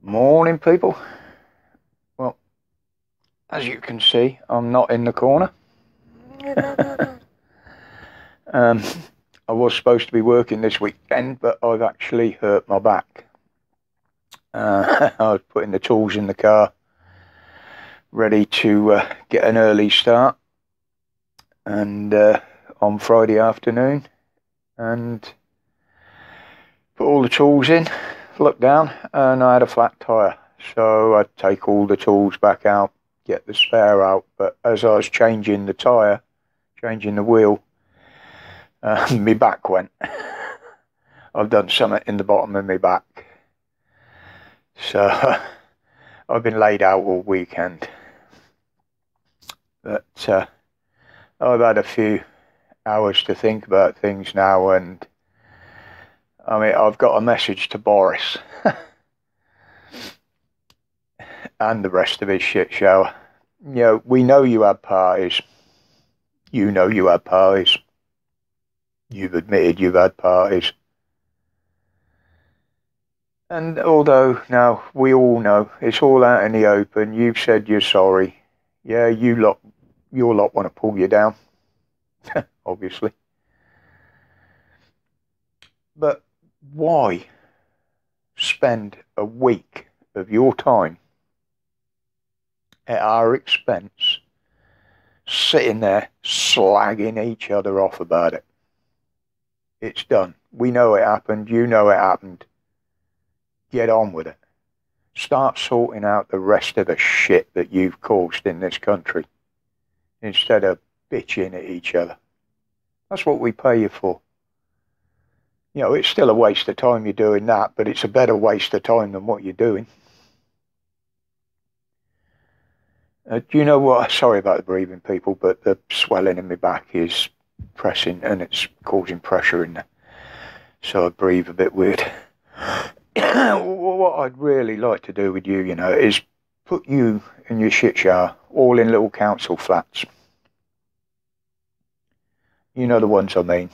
Morning, people. Well, as you can see, I'm not in the corner. I was supposed to be working this weekend, but I've actually hurt my back. I was putting the tools in the car, ready to get an early start, and on Friday afternoon, and put all the tools in, looked down, and I had a flat tyre. So I'd take all the tools back out, get the spare out, but as I was changing the tyre, changing the wheel, my back went. I've done something in the bottom of my back. So I've been laid out all weekend. But I've had a few hours to think about things now, and I mean, I've got a message to Boris and the rest of his shit show. You know, we know you had parties. You know you had parties. You've admitted you've had parties. And although now we all know it's all out in the open, you've said you're sorry. Yeah, your lot want to pull you down, obviously. But why spend a week of your time at our expense sitting there slagging each other off about it? It's done. We know it happened. You know it happened. Get on with it. Start sorting out the rest of the shit that you've caused in this country instead of bitching at each other. That's what we pay you for. You know, it's still a waste of time you're doing that, but it's a better waste of time than what you're doing. Do you know what? Sorry about the breathing, people, but the swelling in my back is pressing and it's causing pressure in there. So I breathe a bit weird. What I'd really like to do with you, you know, is put you and your shit shower all in little council flats. You know the ones I mean.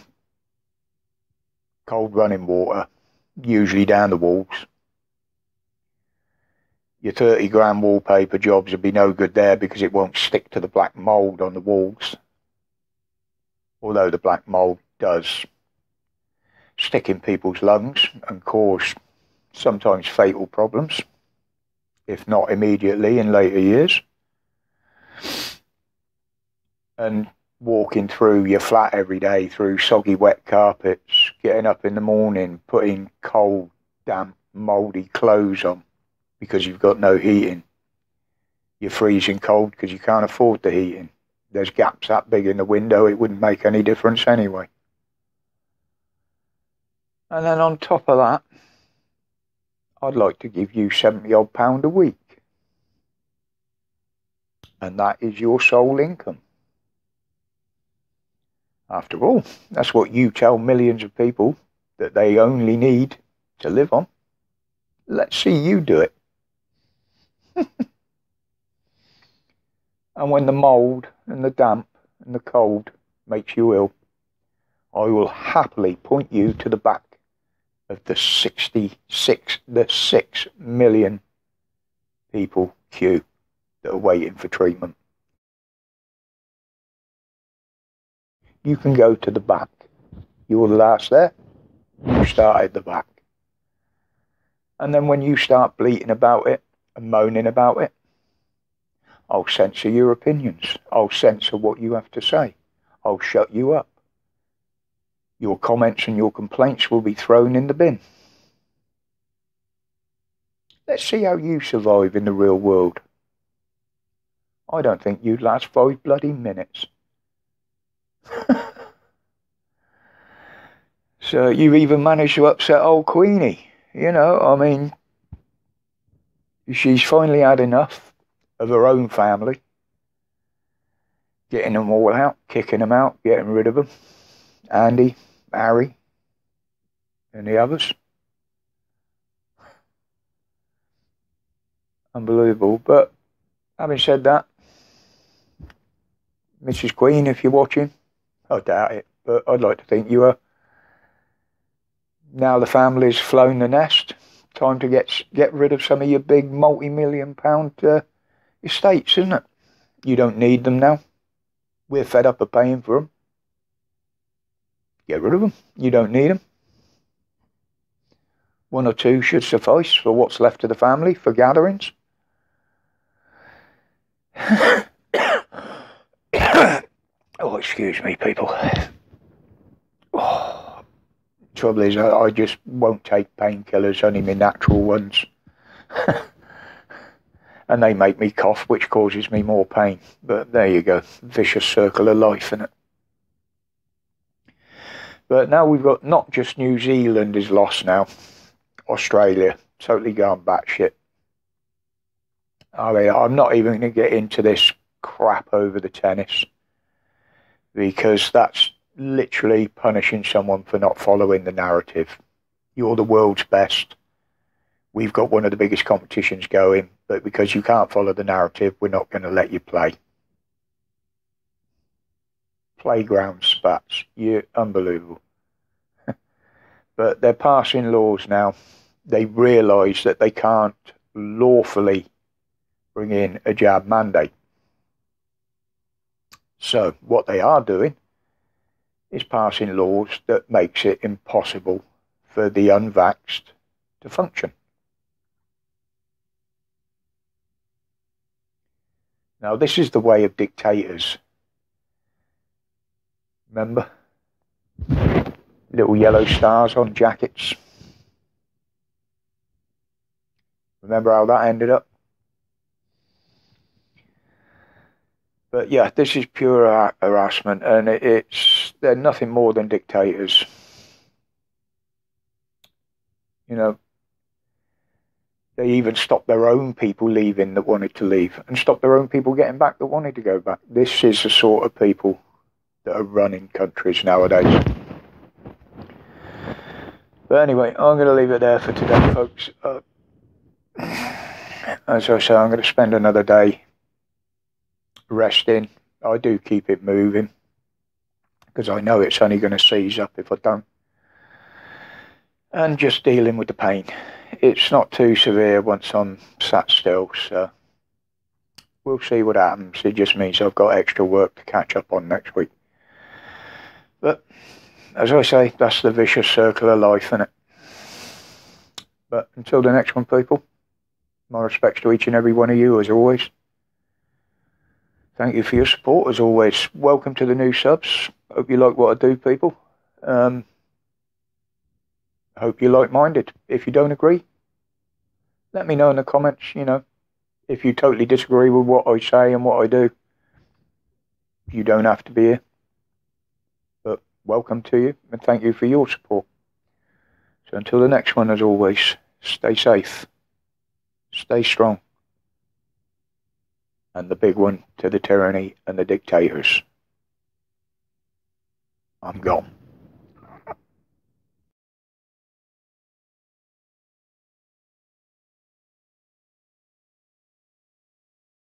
Cold running water, usually down the walls. Your 30 grand wallpaper jobs would be no good there because it won't stick to the black mould on the walls. Although the black mould does stick in people's lungs and cause sometimes fatal problems, if not immediately in later years. And walking through your flat every day through soggy wet carpets, getting up in the morning, putting cold, damp, mouldy clothes on because you've got no heating. You're freezing cold because you can't afford the heating. There's gaps that big in the window, it wouldn't make any difference anyway. And then on top of that, I'd like to give you £70-odd a week. And that is your sole income. After all, that's what you tell millions of people that they only need to live on. Let's see you do it. And when the mould and the damp and the cold makes you ill, I will happily point you to the back of the 6 million people queue that are waiting for treatment. You can go to the back. You're the last there. You start at the back. And then when you start bleating about it and moaning about it, I'll censor your opinions. I'll censor what you have to say. I'll shut you up. Your comments and your complaints will be thrown in the bin. Let's see how you survive in the real world. I don't think you'd last 5 bloody minutes. So you've even managed to upset old Queenie. You know, I mean, she's finally had enough of her own family. Getting them all out, kicking them out, getting rid of them. Andy, Harry, and the others. Unbelievable. But having said that, Mrs. Queen, if you're watching, I doubt it, but I'd like to think you are. Now the family's flown the nest, Time to get rid of some of your big multi-million pound estates, isn't it? You don't need them now. We're fed up of paying for them. Get rid of them. You don't need them. One or two should suffice for what's left of the family for gatherings. Oh, excuse me, people. Oh, trouble is, I just won't take painkillers, only my natural ones. And they make me cough, which causes me more pain. But there you go, vicious circle of life, innit? But now we've got not just New Zealand is lost now, Australia, totally gone batshit. I mean, I'm not even going to get into this crap over the tennis, because that's literally punishing someone for not following the narrative. You're the world's best. We've got one of the biggest competitions going, but because you can't follow the narrative, we're not going to let you play. Playground spats. You're unbelievable. But they're passing laws now. They realise that they can't lawfully bring in a jab mandate. So what they are doing is passing laws that makes it impossible for the unvaxxed to function. Now, this is the way of dictators. Remember? Little yellow stars on jackets. Remember how that ended up? But yeah, this is pure harassment, and they're nothing more than dictators. You know, they even stopped their own people leaving that wanted to leave, and stopped their own people getting back that wanted to go back. This is the sort of people that are running countries nowadays. But anyway, I'm going to leave it there for today, folks. As I say, I'm going to spend another day resting. I do keep it moving, because I know it's only going to seize up if I don't. And just dealing with the pain. It's not too severe once I'm sat still, so we'll see what happens. It just means I've got extra work to catch up on next week. But as I say, that's the vicious circle of life, innit? But until the next one, people, my respects to each and every one of you, as always. Thank you for your support, as always. Welcome to the new subs. Hope you like what I do, people. Hope you're like-minded. If you don't agree, let me know in the comments, you know. If you totally disagree with what I say and what I do, you don't have to be here. But welcome to you, and thank you for your support. So until the next one, as always, stay safe, stay strong. And the big one to the tyranny and the dictators: I'm gone.